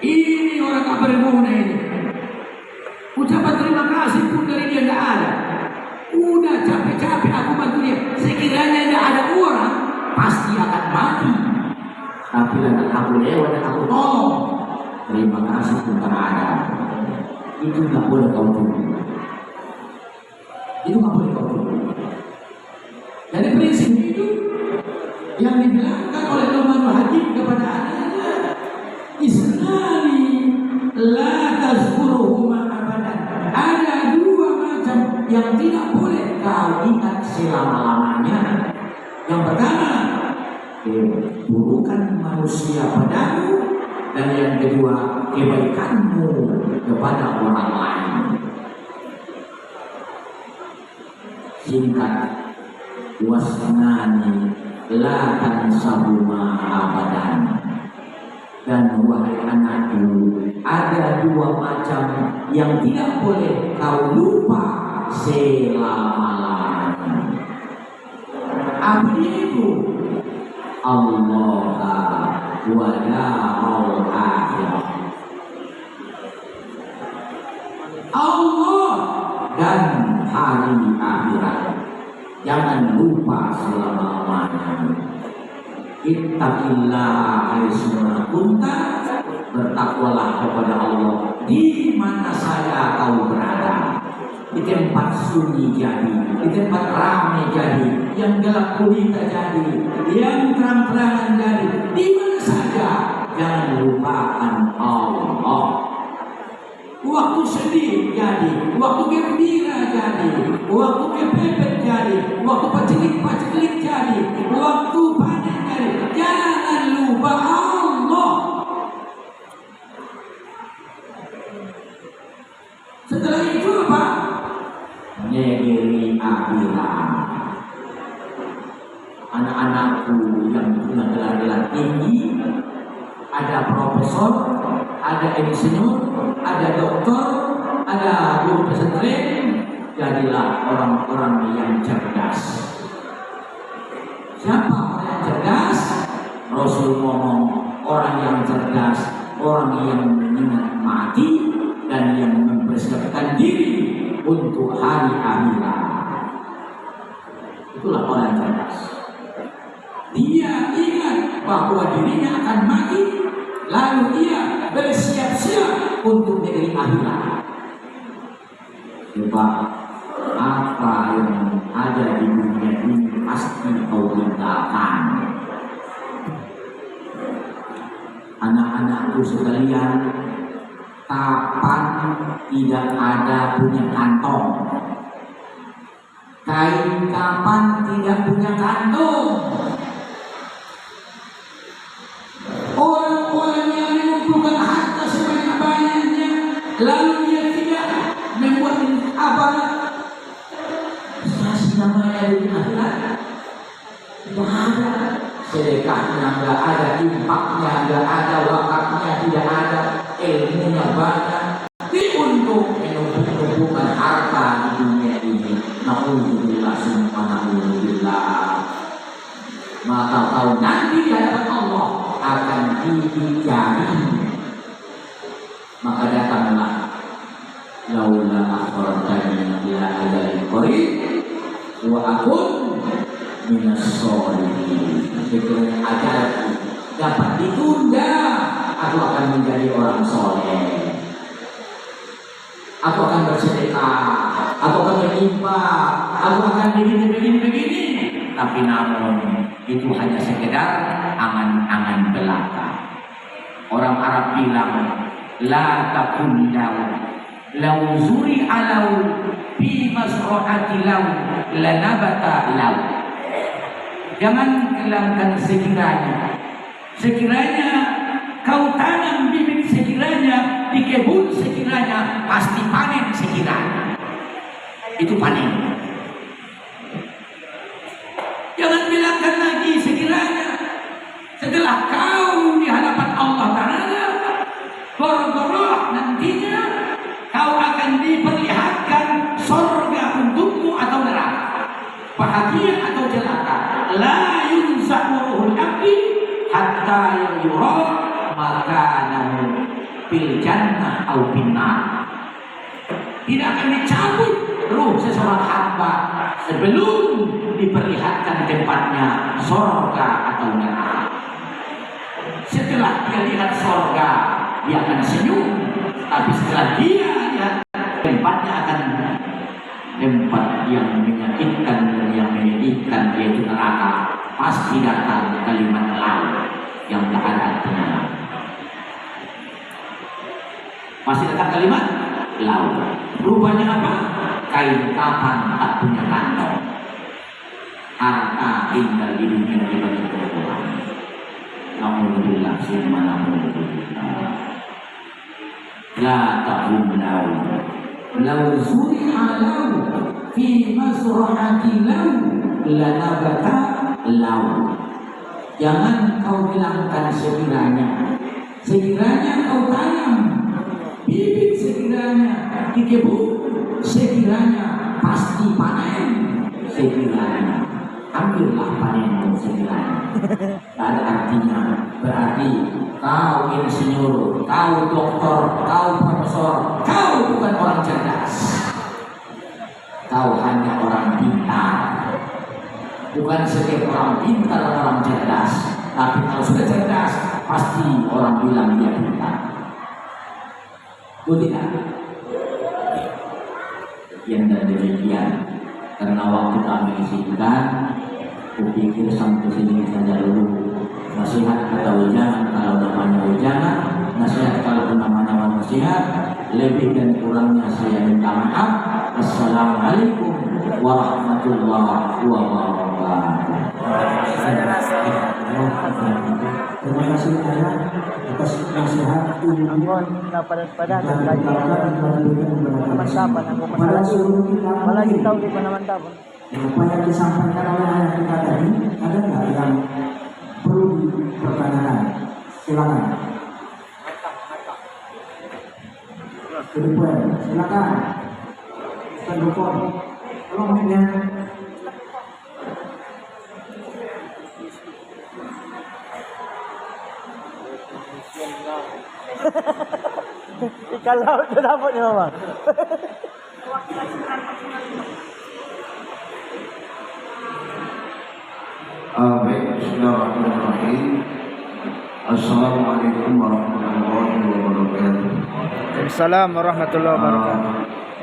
Ini orang tak berguna ini. Ucapan terima kasih pun dari dia nggak ada. Udah capek-capek aku bantu dia. Sekiranya tidak ada orang, pasti akan mati. Tapi dengan aku lewat dan aku tolong, terima kasih pun tak ada. Itu nggak boleh kau tunggu. Itu nggak boleh kau tunggu. Jadi prinsip itu yang dibilangkan oleh Luqmanul Hakim kepada anaknya, Isnani la tazkuruhuma abadan. Ada dua macam yang tidak boleh kau ingat selama-lamanya. Yang pertama, keburukan manusia padamu, dan yang kedua, kebaikanmu kepada orang lain. Singkat, wasnani la tansahuma abadan. Dan wahai anakku, ada dua macam yang tidak boleh kau lupa selama-lamanya. Apa itu? Allah wa darul akhirah. Allah dan hari akhirat. Jangan lupa selama-lamanya. Ittaqillah haitsuma kunta. Bertakwalah kepada Allah di mana saja kau berada. Di tempat sunyi jadi, di tempat ramai jadi, yang gelap gulita jadi, yang terang-terangan jadi, di mana saja jangan lupakan Allah. Waktu sedih jadi, waktu gembira jadi, waktu kepepet jadi, waktu pacelik jadi, waktu panen jadi, jangan lupa Allah. Setelah itu apa? Negeri akhirat. Anak-anakku yang punya gelar-gelar tinggi, ada profesor, ada insinyur, ada doktor, ada guru pesantren, jadilah orang-orang yang cerdas. Siapa orang yang cerdas? Rasul ngomong, orang yang cerdas, orang yang mengingat mati dan yang mempersiapkan diri untuk hari akhirat. Itulah orang yang cerdas. Dia ingat bahwa dirinya akan mati, lalu dia bersiap-siap untuk negeri akhirat. Sebab apa yang ada di dunia ini pasti kau tinggalkan. Anak-anakku sekalian, kapan tidak ada punya kantong? Kain kapan tidak punya kantong? lalu dia tidak membuat apa namanya di akhirat, tidak ada sedekahnya, nggak ada infaknya, nggak ada wakafnya, tidak ada ilmunya banyak untuk menumbuhkan harta di dunia ini. Naudzubillah summa naudzubillah. Maka tahu nanti di hadapan Allah akan dicari. Maka datanglah laula akhbartani ila ajalin qarib wa akun minas sholihin. Sekiranya ajalku dapat ditunda, aku akan menjadi orang soleh. Aku akan bersedekah, aku akan berimpah, aku akan begini. Tapi namun itu hanya sekedar angan-angan belaka. Orang Arab bilang, la takun lau zuri alau fi masrohati lau lanabata lau. Jangan kelangkan sekiranya kau tanam bibit, sekiranya di kebun, sekiranya pasti panen, sekiranya itu panen. Jangan bilangkan lagi sekiranya, setelah kau di hadapan Allah Ta'ala goroh-goroh nantinya kau akan diperlihatkan surga untukmu atau neraka, bahagia atau celaka. La yunsahu abdi hatta yura makanahu fil jannah au finnar. Tidak akan dicabut ruh seseorang hamba sebelum diperlihatkan tempatnya surga atau neraka. Setelah dia lihat surga, dia akan senyum. Tapi setelah dia lihat tempatnya, akan tempat yang menyakitkan dan yang menyedihkan, yaitu neraka. Pasti datang kalimat lain yang tak ada artinya. Pasti datang kalimat laut. Rupanya apa? Kain kapan tak punya kantong. Harta tinggal di dunia dibagi orang. Alhamdulillah, summa alhamdulillah. La ta'um lau zuri'a lau fi masrahati lau lanabata lau. Jangan kau bilangkan sekiranya kau tanam bibit, sekiranya di kebun, sekiranya pasti panen, sekiranya ambillah panenmu, sekiranya. Tak ada artinya. Berarti kau insinyur, kau doktor, kau profesor, kau bukan orang cerdas. Kau hanya orang pintar. Bukan setiap orang pintar orang cerdas, tapi kalau sudah cerdas pasti orang bilang dia pintar. Tidak. Yang dan demikian, karena waktu kami singkat, kupikir sampai sini saja dulu. Nasihat atau ujangan, kalau namanya ujangan, nasihat kalau namanya nasihat, lebih dan kurangnya saya minta maaf. Assalamualaikum warahmatullahi wabarakatuh. Terima kasih ayah atas nasihat ilmu pada teman-teman yang apalagi tahu di mana-mana. Apa yang disampaikan oleh ayah kita tadi, ada nggak yang perlu dipertanyakan? Silakan. Kedua, silakan. Pendukung, tolong ya. Ikan laut tu dapat ni mama. Baik, bismillahirrahmanirrahim. Assalamualaikum warahmatullahi wabarakatuh. Waalaikumsalam warahmatullahi wabarakatuh.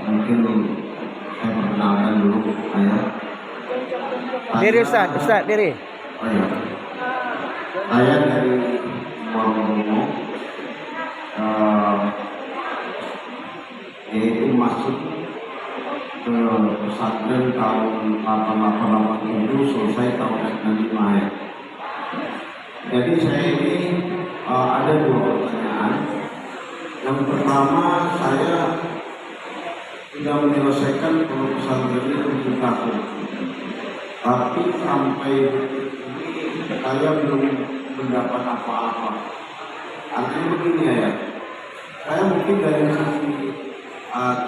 Mungkin saya perkenalkan dulu ayah. Diri Ustaz, diri. Oh ya. Saya dari Muarromo, yaitu masuk ke pesantren tahun 1887, selesai tahun 1995 ya. Jadi saya ini ada dua pertanyaan. Yang pertama, saya sudah menyelesaikan pondok pesantren ini 7 tahun. Tapi sampai ini saya belum mendapat apa-apa. Artinya begini ya, saya mungkin dari sisi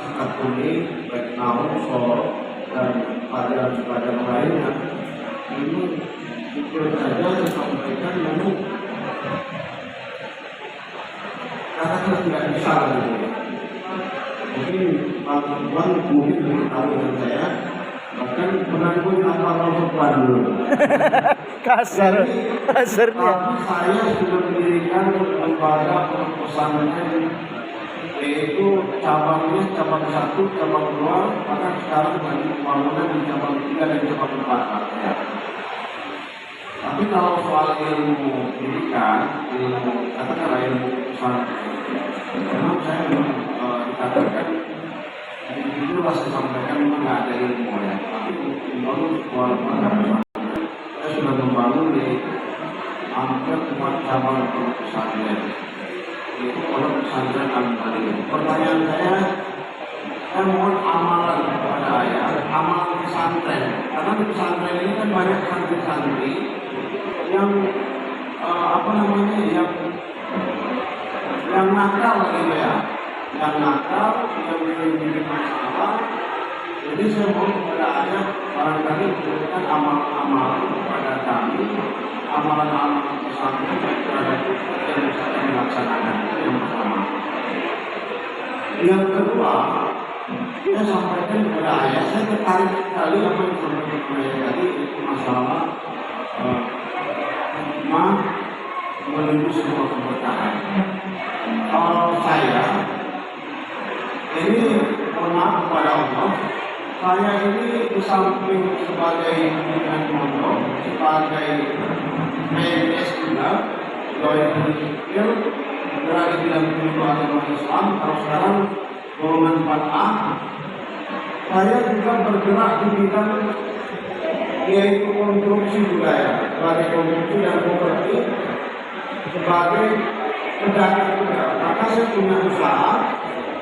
sikap kuning, baik nausol dan pada lainnya, ini jujur saja saya sampaikan namun katakanlah tidak bisa gitu. Mungkin Pak Tuan mungkin beritahu dengan saya, bahkan pernah pun apa perempuan dulu. Kasarnya. Tapi saya sudah mendirikan lembaga pesantren, yaitu cabang 1, cabang 2, bahkan sekarang lagi pembangunan di cabang 3 dan cabang 4. Ya. Tapi kalau soal ilmu pendidikan, katakanlah ilmu pesantren, memang saya dikatakan itulah saya sampaikan memang nggak ada ilmu ya. Tapi membangun sebuah lembaga pesantren, saya sudah membangun di hampir 4 cabang pesantren. Itu kalau pesantren Al-Bali. Pertanyaan saya mohon amalan kepada ayah, amalan pesantren. Karena di pesantren ini kan banyak santri-santri yang yang nakal gitu ya, yang nakal, yang bikin masalah. Jadi saya mohon kepada ayah barangkali memberikan amalan-amalan kepada kami, amalan-amalan pesantren terhadap yang bisa kami laksanakan. Yang pertama. Yang kedua, saya sampaikan kepada ayah, saya tertarik sekali apa yang disampaikan kepada ayah tadi, itu masalah menuju sebuah keberkahan. Saya ini maaf kepada Allah, saya ini di samping sebagai pimpinan pondok, sebagai PNS juga, pegawai negeri sipil, berada di dalam agama Islam. Kalau sekarang golongan 4A, saya juga bergerak di bidang yaitu konstruksi budaya, sebagai konstruksi dan properti, sebagai pedagang juga. Maka saya punya usaha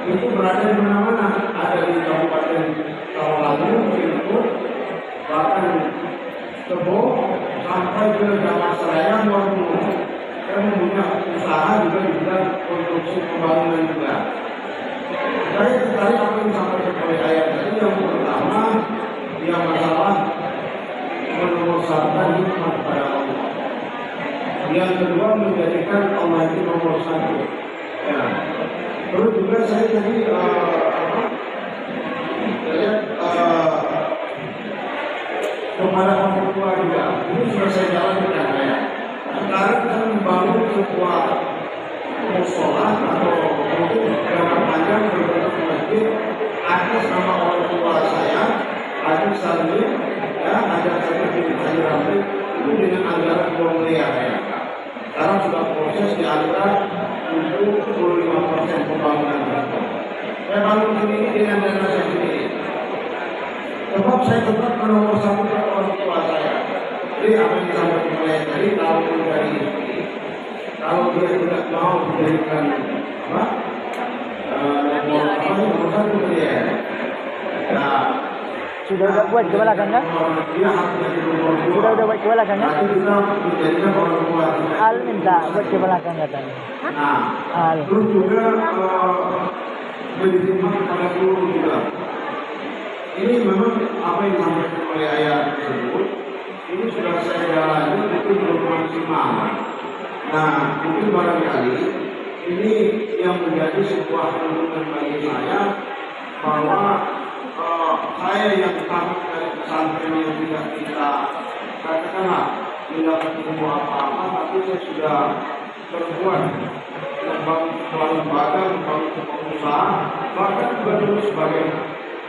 itu berada di mana-mana, ada di Kabupaten Tawalangu, Cilebut, bahkan Tebo, sampai ke Damasraya, Mormon. Saya punya usaha juga di bidang konstruksi pembangunan juga. Saya tertarik apa yang disampaikan oleh ayat tadi. Yang pertama, dia masalah menomorkan hikmah kepada Allah. Yang kedua, menjadikan Allah itu nomor 1. Ya. Terus juga saya tadi kepada orang tua juga, ini sudah saya jalankan ya. Sekarang kita membangun sebuah musola atau mungkin jangka panjang berbentuk masjid atas nama orang tua saya, Haji Salim, ya, ada seperti Haji Ramli, itu dengan anggaran 2 miliar ya. Sekarang sudah proses di angka 75% pembangunan tersebut. Saya bangun sendiri dengan dana saya sendiri. Sebab saya tetap nomor 1 orang tua saya. Jadi apa yang disampaikan oleh tadi, kalau dia tidak mau memberikan nomor 1 dia. Nah, sudah buat ke belakangnya? Sudah buat ke belakangnya? Al minta buat ke belakang katanya. Al. Terus juga berhikmah kepada guru juga. Ini memang apa yang disampaikan oleh ayah tersebut, ini sudah saya jalani itu belum maksimal. Nah, mungkin barangkali ini yang menjadi sebuah tuntutan bagi saya bahwa saya yang takut dari pesantren yang tidak kita katakanlah mendapat ilmu apa-apa, tapi saya sudah berbuat membangun sebuah lembaga, membangun sebuah usaha, bahkan juga dulu sebagai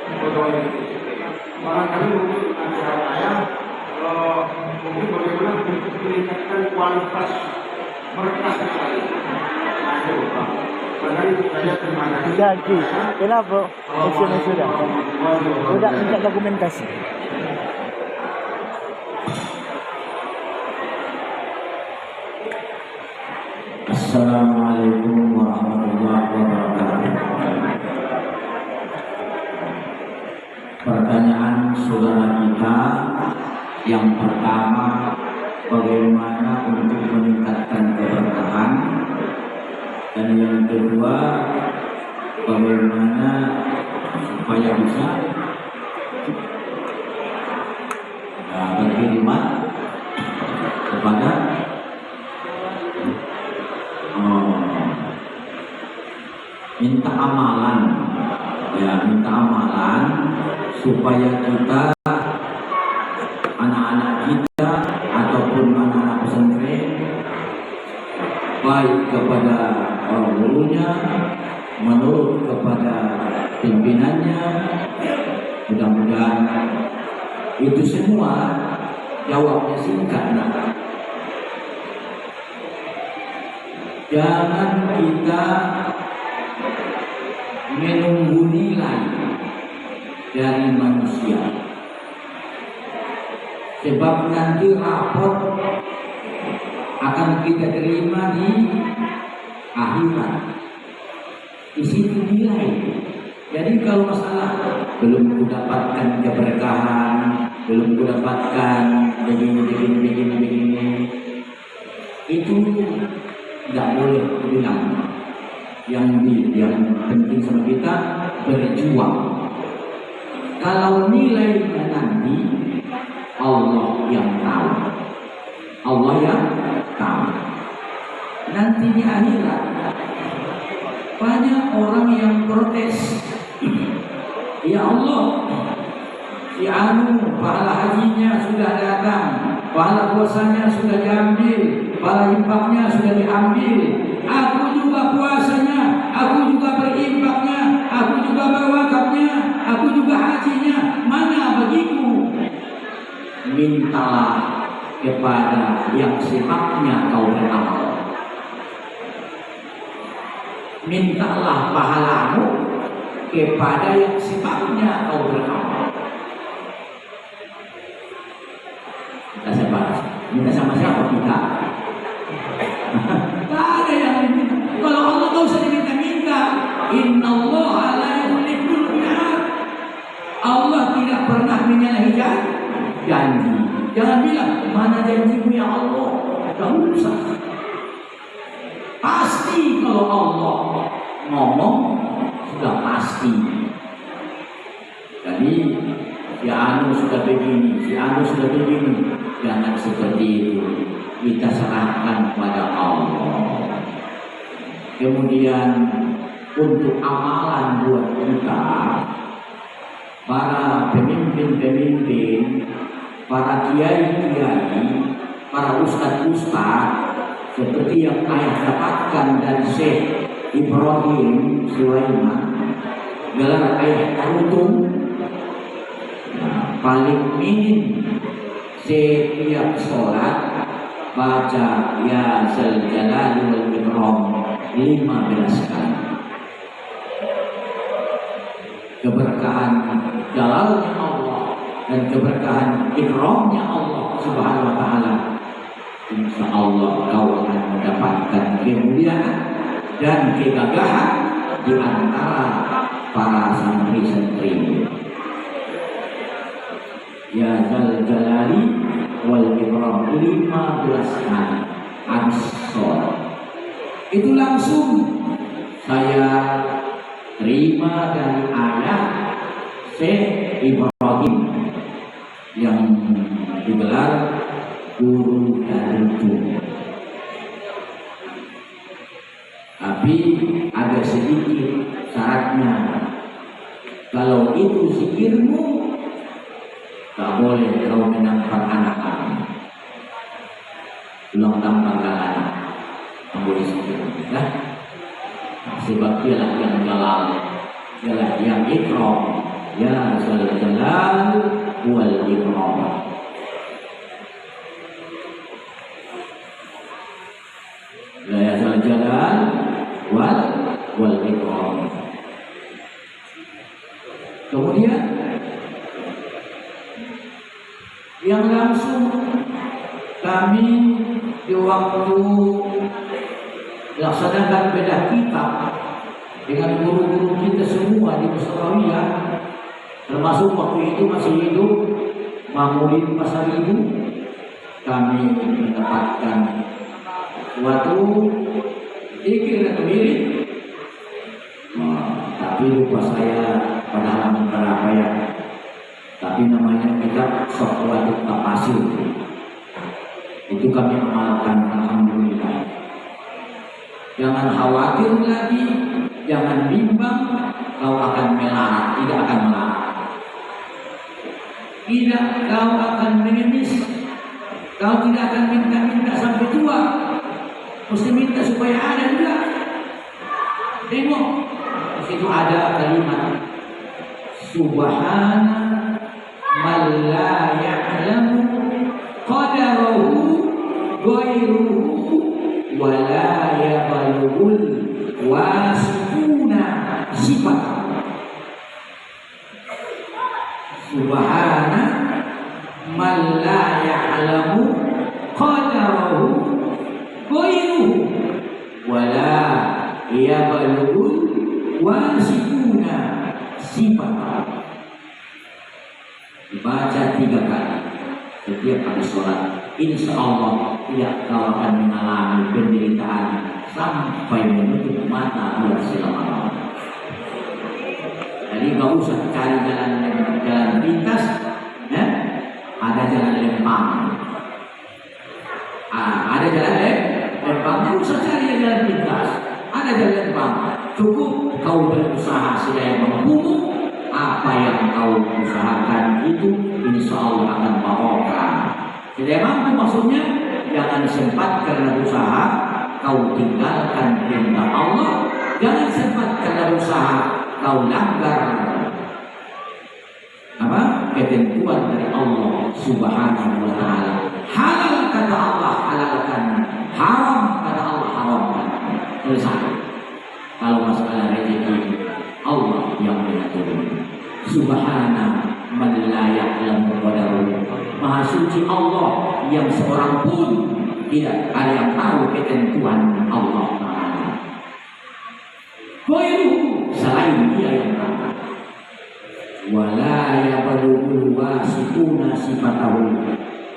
pegawai negeri sipil. Barangkali mungkin dengan cara saya mungkin bagaimana untuk meningkatkan kualitas berkah sekali. Nah, itu Pak. Barangkali itu saja, terima kasih. Jadi, kenapa? Sudah. Sudah minta dokumentasi. Assalamualaikum warahmatullahi warahmatullahi wabarakatuh. Pertanyaan saudara kita yang pertama, bagaimana untuk meningkatkan keberkahan, dan yang kedua, bagaimana supaya bisa berkhidmat kepada minta amalan, minta amalan supaya kita, anak-anak kita ataupun anak-anak pesantren, baik kepada orang gurunya, menurut kepada pimpinannya. Mudah-mudahan itu semua jawabnya singkat. Jangan kita menunggu nilai dari manusia, sebab nanti rapor akan kita terima di akhirat. Di situ nilai. Jadi kalau masalah belum mendapatkan keberkahan, belum mendapatkan begini, itu tidak boleh dibilang. Yang penting sama kita berjuang. Kalau nilainya nanti Allah yang tahu. Allah yang tahu. Nanti di akhirat banyak orang yang protes. Ya Allah, si anu pahala hajinya sudah datang, pahala puasanya sudah diambil, pahala infaknya sudah diambil. Aku juga puasanya, aku juga berinfaknya, aku juga berwakafnya, aku juga hajinya. Mana bagiku? Mintalah kepada yang sifatnya kau beramal. Mintalah pahalamu kepada yang sifatnya kau beramal. Kita siapa? Minta sama siapa kita? Tak ada yang diminta. Kalau Allah tak usah diminta-minta. Inna Allah la yukhliqul mi'ad. Allah tidak pernah menyalahi janji. Jangan bilang mana janjimu ya Allah. Tak usah. Pasti kalau Allah ngomong sudah pasti. Jadi si anu sudah begini, si anu sudah begini. Jangan seperti itu. Kita serahkan kepada Allah. Kemudian untuk amalan buat kita, para pemimpin-pemimpin, para kiai-kiai, para ustadz-ustadz, seperti yang ayah dapatkan dari Syekh Ibrahim Sulaiman, gelar ayah Tarutung, paling minim setiap sholat baca ya Zal Jalali wal Ikram 15 kali. Keberkahan jalalnya Allah dan keberkahan ikramnya Allah Subhanahu wa ta'ala, insya Allah kau akan mendapatkan kemuliaan dan kegagahan di antara para santri-santri. Ya Zal Jalali wal Ikram 15 kali habis sholat. Itu langsung saya terima dari ayah Syekh Ibrahim yang digelar guru Tarutung. Tapi ada sedikit syaratnya. Kalau itu zikirmu, tak boleh kau menampar anak kamu. Ulang tampar anak, tak boleh zikir. Ya? Sebab dialah yang jalal, dialah yang ikram. Ya Zal Jalal wal Ikram. Ya Zal Jalal wal Ikram. Kemudian yang langsung kami di waktu laksanakan bedah kitab dengan guru-guru kita semua di Mustawiyah, termasuk waktu itu masih hidup Mamudin Pasar Ibu, kami mendapatkan suatu pikir atau mirip, tapi lupa saya pada halaman berapa ya, tapi namanya kitab Sokwatul Tafasir. Itu kami amalkan, alhamdulillah. Jangan khawatir lagi, jangan bimbang, kau akan melarat, tidak akan melarat. Tidak, kau akan mengemis, kau tidak akan minta-minta sampai tua. Mesti minta supaya ada juga. Tengok, di situ ada kalimat Subhana man la ya'lamu qadarahu ghairuhu wa la yabalughul wasifuna sifat. Subhana man la ya'lamu qadarahu ghairuhu wa la yabalughul wasifuna sifat. Dibaca 3 kali setiap kali sholat. Insya Allah tidak kau akan mengalami penderitaan sampai menutup mata buat selama-lamanya. Jadi gak usah cari jalan pintas, ya? Ada jalan lempang. Ada jalan lempang, gak usah cari jalan pintas. Ada jalan lempang. Cukup kau berusaha sedaya mampumu. Apa yang kau usahakan itu insya Allah akan barokah. Sedaya mampu maksudnya, jangan sempat karena usaha kau tinggalkan perintah Allah. Jangan sempat karena usaha kau langgar ketentuan dari Allah Subhanahu wa ta'ala. Halal kata Allah halalkan, haram kata Allah haramkan. Selesai. Kalau masalah rezeki, Allah yang mengatur. Subhana man la ya'lamu qadarahu. Maha suci Allah yang seorang pun tidak ada yang tahu ketentuan Allah Ta'ala. Ghairuhu, selain dia yang tahu. Wala yabalughul wasifuna sifatahu.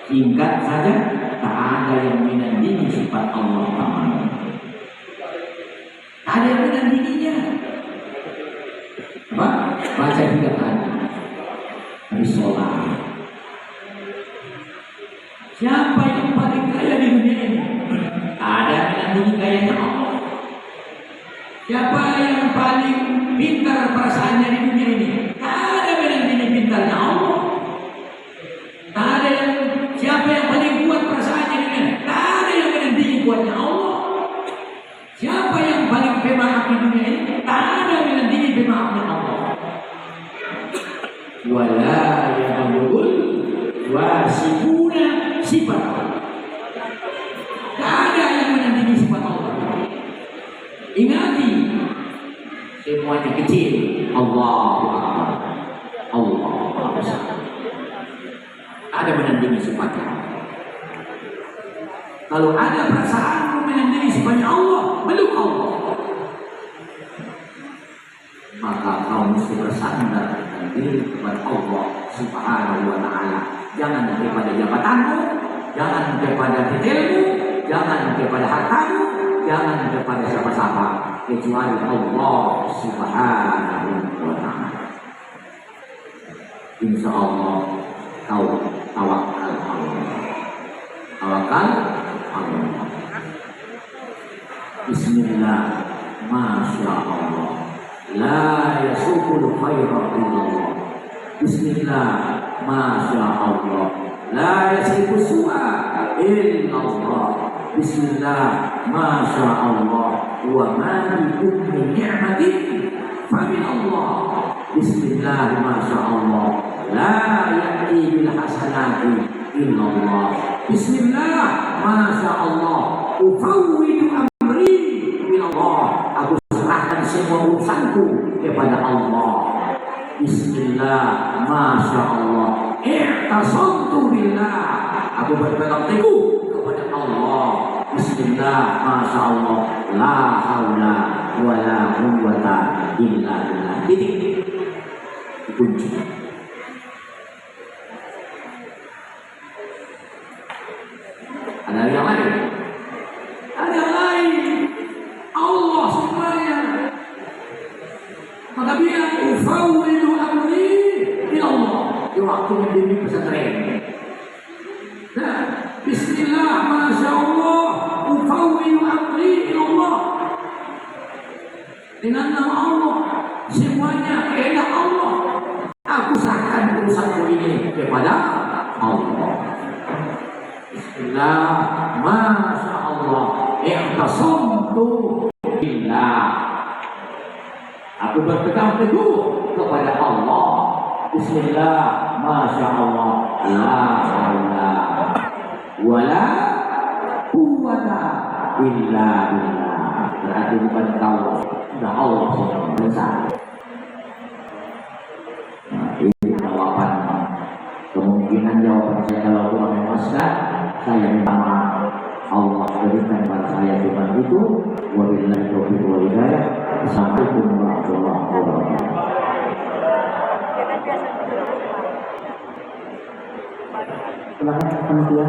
Singkat saja, tak ada yang menandingi sifat Allah Ta'ala. Tak ada yang menandinginya. Baca 3 kali habis sholat. Siapa yang paling kaya di dunia ini? Ada yang menandingi kayanya Allah. Siapa yang paling pintar perasaannya di dunia ini? Ada yang menandingi pintarnya Allah. Ada yang siapa yang paling kuat perasaannya di dunia? Ada yang menandingi kuatnya Allah. Siapa yang paling pemaaf di dunia ini? Ada yang menandingi pemaafnya Allah. Wala yabalughul wasifuna sifat. Tak ada yang menandingi sifat Allah. Ingati, semuanya kecil. Allahu Akbar. Allahu Akbar. Ada menandingi sifatnya. Kalau ada perasaan menandingi sifatnya Allah, meluk Allah, maka kau mesti bersandar diri kepada Allah Subhanahu wa ta'ala. Jangan daripada jabatanmu, jangan daripada titelmu, jangan daripada hartamu, jangan daripada siapa-siapa kecuali Allah Subhanahu wa ta'ala. Insya Allah kau tawakal Allah. Tawakal Allah. Bismillah, masya Allah. La yasukul khairah illallah. Bismillah, masya Allah. La yasifu su'a illallah. Bismillah, masya Allah. Wa ma bikum min ni'matin fa min Allah. Bismillah, masya Allah. La ya'ti bil hasanati illallah. Bismillah, masya Allah. Ufawwidu amri ilallah. Aku serahkan semua urusanku kepada Allah. Bismillah, masya Allah. I'tasamtu billah. Aku berpegang teguh kepada Allah. Bismillah, masya Allah, la haula wa la quwwata illa billah. Titik. Kunci. Ada yang lain? Ada yang lain. Allah semuanya. Maka bilang ufawwidu amri ila Allah. Di waktu menjadi pesantren. Nah, Bismillah, masya Allah, ufawwidu amri ila Allah. Dengan nama Allah, semuanya kehendak Allah. Aku serahkan urusanku ini kepada Allah. Bismillah, masya Allah, i'tasamtu billah. Aku berpegang teguh kepada Allah. Bismillah, masya Allah, la haula wa la quwwata illa billah. Berarti bukan kau, sudah Allah sudah besar. Nah, ini jawaban. Kemungkinan jawaban saya kalau kurang memuaskan, saya minta maaf. Allah berikan kepada saya cuma itu. Wabillahi taufiq wal hidayah. Assalamualaikum warahmatullahi wabarakatuh. Silakan panitia.